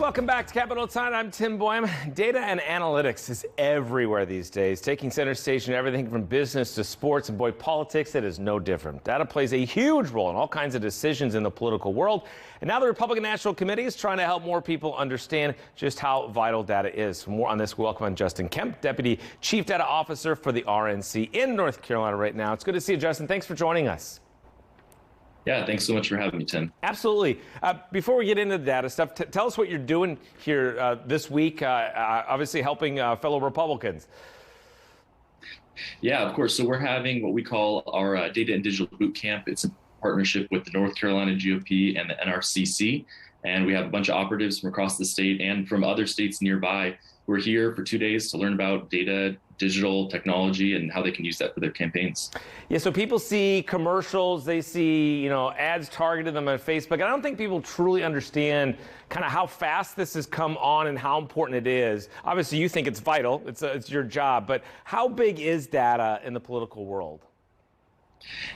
Welcome back to Capital Time. I'm Tim Boehm. Data and analytics is everywhere these days, taking center stage in everything from business to sports, and boy, politics, it is no different. Data plays a huge role in all kinds of decisions in the political world, and now the Republican National Committee is trying to help more people understand just how vital data is. For more on this, we welcome Justin Kemp, Deputy Chief Data Officer for the RNC in North Carolina right now. It's good to see you, Justin. Thanks for joining us. Yeah, thanks so much for having me, Tim. Absolutely. Before we get into the data stuff, tell us what you're doing here this week, obviously helping fellow Republicans. Yeah, of course. So we're having what we call our Data and Digital Boot Camp. It's a partnership with the North Carolina GOP and the NRCC. And we have a bunch of operatives from across the state and from other states nearby. We're here for 2 days to learn about data, digital technology, and how they can use that for their campaigns. Yeah, so people see commercials, they see, ads targeted them on Facebook. I don't think people truly understand kind of how fast this has come on and how important it is. Obviously, you think it's vital. It's your job. But how big is data in the political world?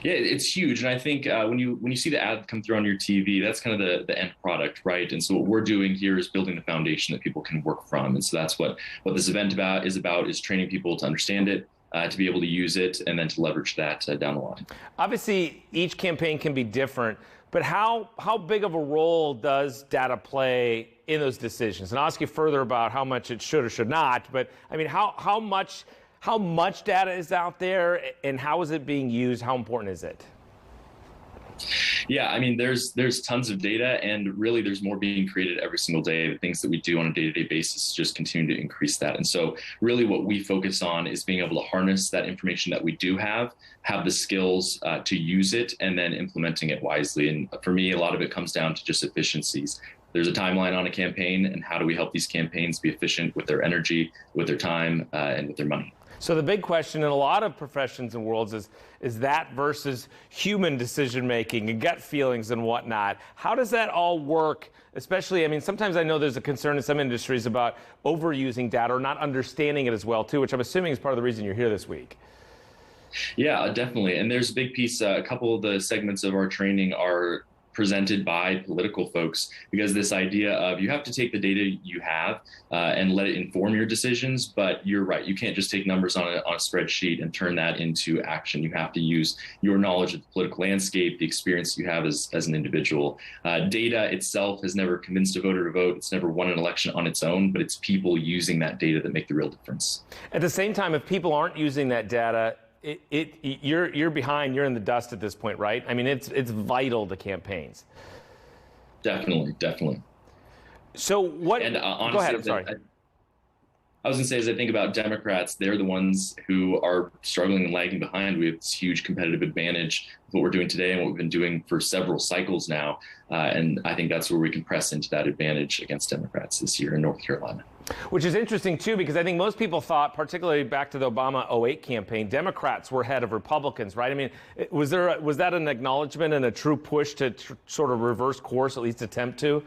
Yeah, it's huge. And I think when you see the ad come through on your TV, that's kind of the end product, right? And so what we're doing here is building the foundation that people can work from. And so that's what this event is training people to understand it, to be able to use it, and then to leverage that down the line. Obviously, each campaign can be different, but how big of a role does data play in those decisions? And I'll ask you further about how much it should or should not, but I mean, how much data is out there and how is it being used? How important is it? Yeah, I mean, there's tons of data, and really there's more being created every single day. The things that we do on a day-to-day basis just continue to increase that. And so really what we focus on is being able to harness that information that we do have the skills to use it, and then implementing it wisely. And for me, a lot of it comes down to just efficiencies. There's a timeline on a campaign, and how do we help these campaigns be efficient with their energy, with their time, and with their money? So the big question in a lot of professions and worlds is that versus human decision making and gut feelings and whatnot. How does that all work? Especially, I mean, sometimes I know there's a concern in some industries about overusing data or not understanding it as well too, which I'm assuming is part of the reason you're here this week. Yeah, definitely. And there's a big piece. A couple of the segments of our training are presented by political folks, because this idea of you have to take the data you have and let it inform your decisions. But you're right, you can't just take numbers on a spreadsheet and turn that into action. You have to use your knowledge of the political landscape, the experience you have as an individual. Data itself has never convinced a voter to vote. It's never won an election on its own, but it's people using that data that make the real difference. At the same time, if people aren't using that data, you're behind, you're in the dust at this point, right? I mean, it's vital to campaigns. Definitely. So what? And honestly, go ahead. I'm sorry. I was going to say, as I think about Democrats, they're the ones who are struggling and lagging behind. We have this huge competitive advantage of what we're doing today and what we've been doing for several cycles now. And I think that's where we can press into that advantage against Democrats this year in North Carolina. Which is interesting, too, because I think most people thought, particularly back to the Obama 2008 campaign, Democrats were ahead of Republicans, right? I mean, was that an acknowledgement and a true push to sort of reverse course, at least attempt to?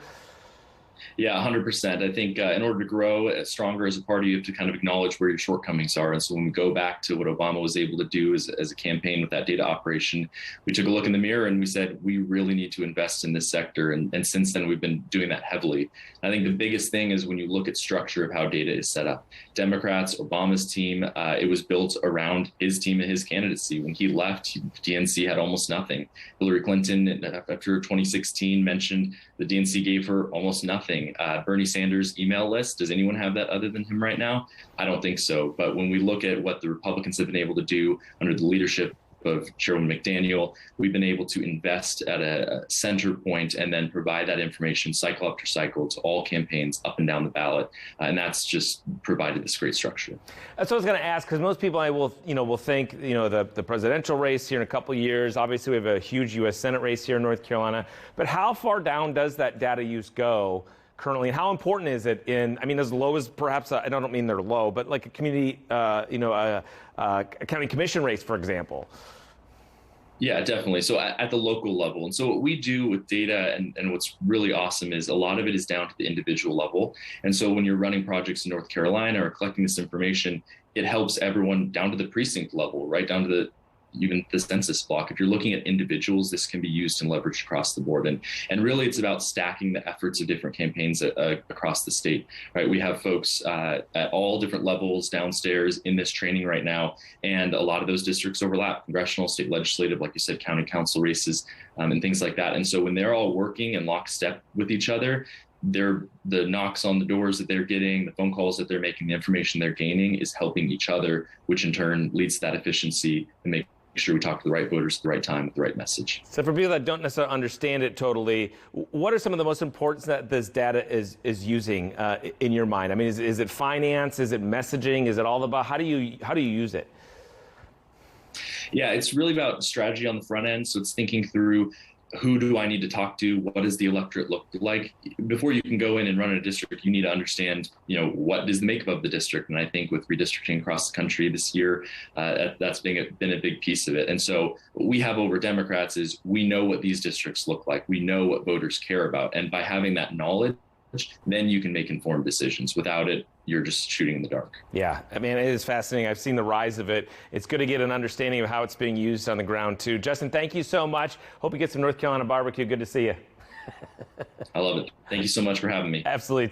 Yeah, 100%. I think in order to grow stronger as a party, you have to kind of acknowledge where your shortcomings are. And so when we go back to what Obama was able to do as a campaign with that data operation, we took a look in the mirror and we said, we really need to invest in this sector. And since then, we've been doing that heavily. I think the biggest thing is when you look at structure of how data is set up. Democrats, Obama's team, it was built around his team and his candidacy. When he left, DNC had almost nothing. Hillary Clinton, after 2016, mentioned the DNC gave her almost nothing. Bernie Sanders' email list, does anyone have that other than him right now? I don't think so. But when we look at what the Republicans have been able to do under the leadership of Chairman McDaniel, we've been able to invest at a center point and then provide that information cycle after cycle to all campaigns up and down the ballot. And that's just provided this great structure. That's what I was going to ask, because most people will think, the presidential race here in a couple of years. Obviously, we have a huge U.S. Senate race here in North Carolina. But how far down does that data use go currently, and how important is it as low as perhaps, I don't mean they're low, but like a community, a county commission race, for example? Yeah, definitely. So at the local level. And so what we do with data and what's really awesome is a lot of it is down to the individual level. And so when you're running projects in North Carolina or collecting this information, it helps everyone down to the precinct level, right down to even the census block. If you're looking at individuals, this can be used and leveraged across the board. And really, it's about stacking the efforts of different campaigns across the state. Right, we have folks at all different levels downstairs in this training right now, and a lot of those districts overlap: congressional, state legislative, like you said, county council races, and things like that. And so when they're all working in lockstep with each other, the knocks on the doors that they're getting, the phone calls that they're making, the information they're gaining is helping each other, which in turn leads to that efficiency and make sure we talk to the right voters at the right time with the right message. So for people that don't necessarily understand it totally, what are some of the most important that this data is using in your mind? I mean, is it finance? Is it messaging? Is it all about how do you use it? Yeah, it's really about strategy on the front end. So it's thinking through, who do I need to talk to? What does the electorate look like? Before you can go in and run a district, you need to understand, what is the makeup of the district. And I think with redistricting across the country this year, that's been a big piece of it. And so what we have over Democrats is we know what these districts look like. We know what voters care about. And by having that knowledge, then you can make informed decisions. Without it, you're just shooting in the dark. Yeah, I mean, it is fascinating. I've seen the rise of it. It's good to get an understanding of how it's being used on the ground, too. Justin, thank you so much. Hope you get some North Carolina barbecue. Good to see you. I love it. Thank you so much for having me. Absolutely.